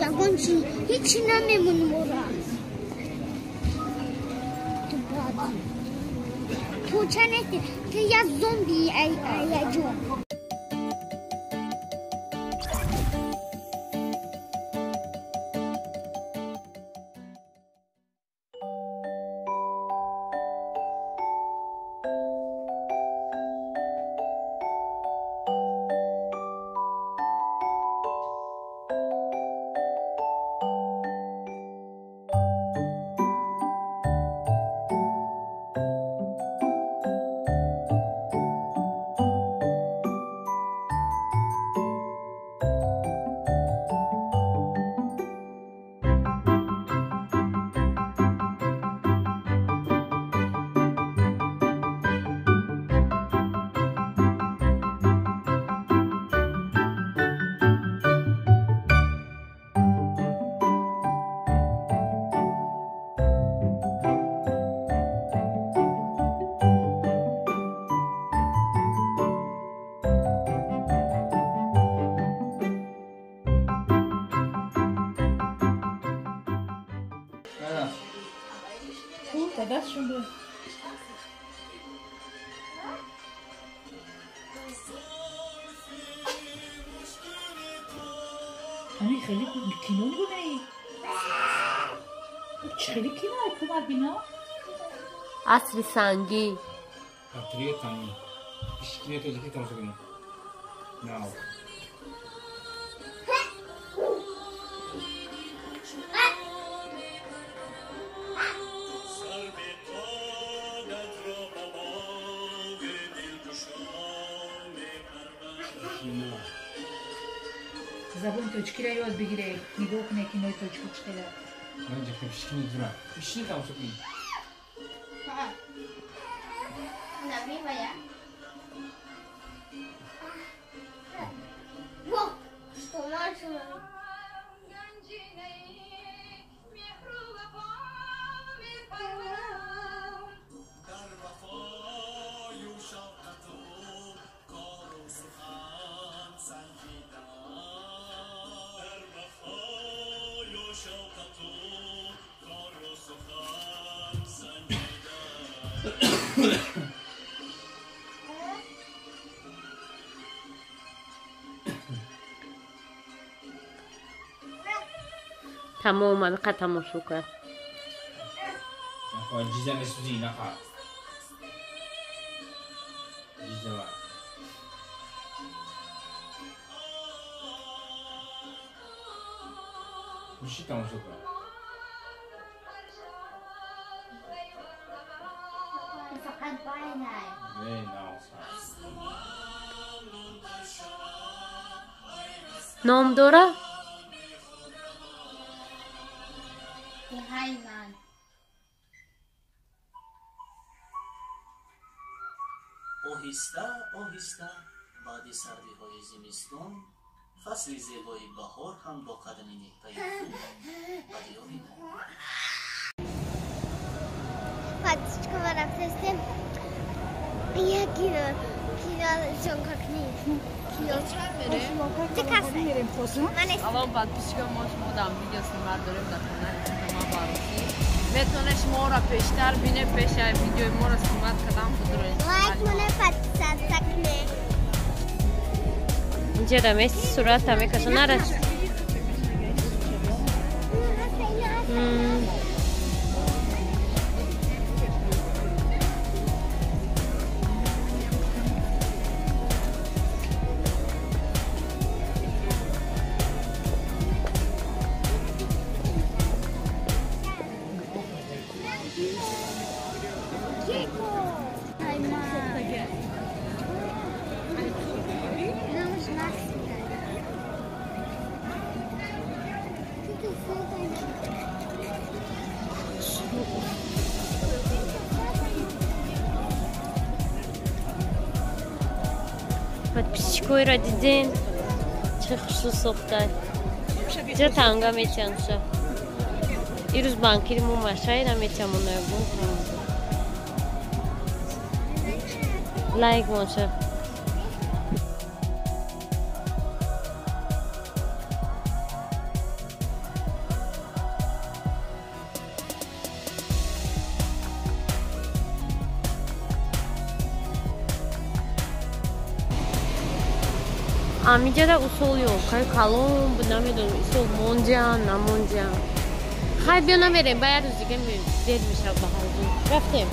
جوان چی؟ هیچی نمیمونه مورا تو چه نهتی که یه زومبی ای جون دستشون به همین خیلی کینون بونه ای خیلی کینون کمر بینا عصر سنگی Hatırlıyor tanrım. Bisiklet ödeki tanışıyorum. Now. زبون توچکی را یاد بگیره نگاه کنه که نوی توچکی چقدر Önce pişkin dura. Pişkin tanışıyorum. نبی باید واه شما تمام همین قد تماشا کرد نخواه جیزه نسوزی نخواه جیزه بار میشی تماشا کرد فقط باینه نه نام داره؟ هایمان آهسته آهسته بعد سردی های زمستان فصل زیبای بهار هم با قدم نکته به دیار می‌آید. پاتیچکا ما رفتیم یک کیلو شنکاکنی کیلو الان پاتیچکا ما شما دام ویدیوسunu برداریم در خانه تمام باروسی میتونه شما را پیشتر بینه پیش ویدیوی ما را سمت کدام بودروید لایک مونه پاتیچکا اینجا رمیسی صورت همه کشو نرش Подписчикой ради день. Чех что соптать. Где танга метянша. Ирус банкири му машай на метяму на бун. Лайк моша. اینجا دا اصول yok. کلام نمیدونم اصول مونجان نمونجان. خیلی بیا نمیریم باید روز دیگه دیر میشه به حالون. رفتیم.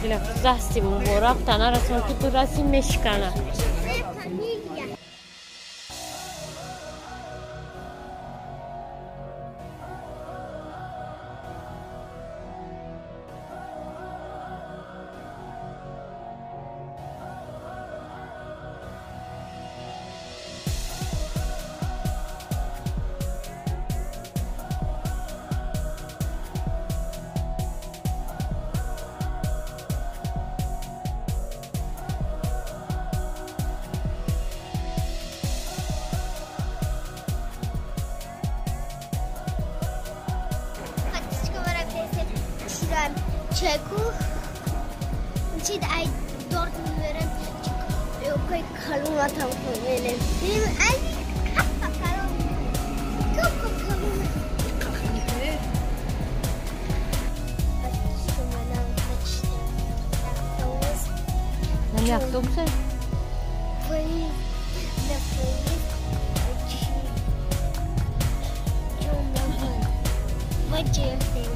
Lafız astım bu raftan arasın kuturası meşkana. Çeku, çiğ ay dört numara yok kay kaluna tam koyalım. Benim ay kappa kalun, kappa kalun. Ne yaptın sen? What do you think?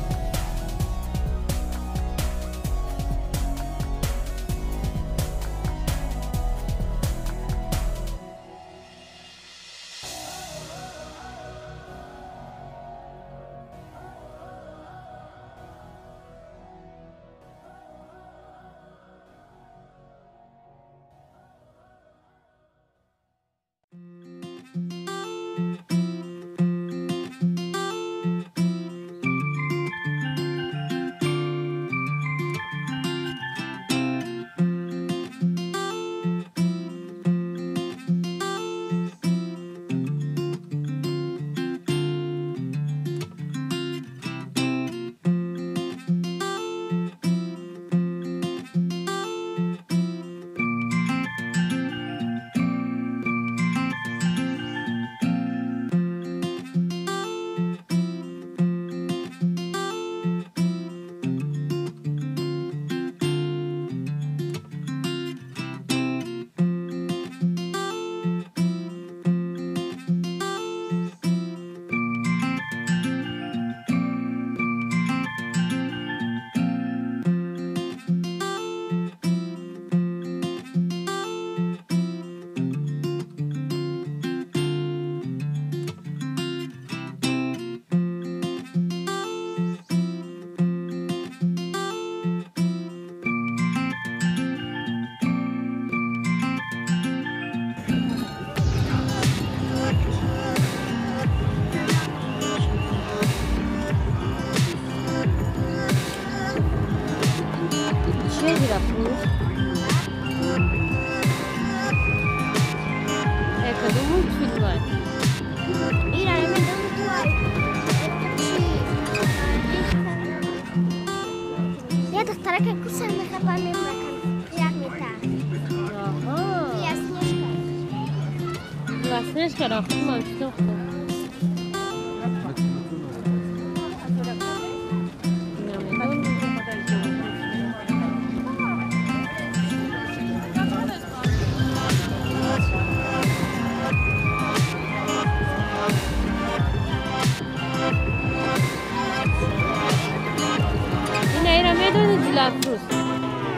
Снежка рахнула, все.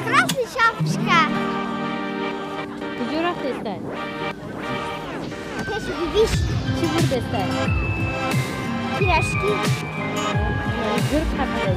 Красный шапочка. Где рахты стать? Если видишь, чего достать? пирожки. Жир как-то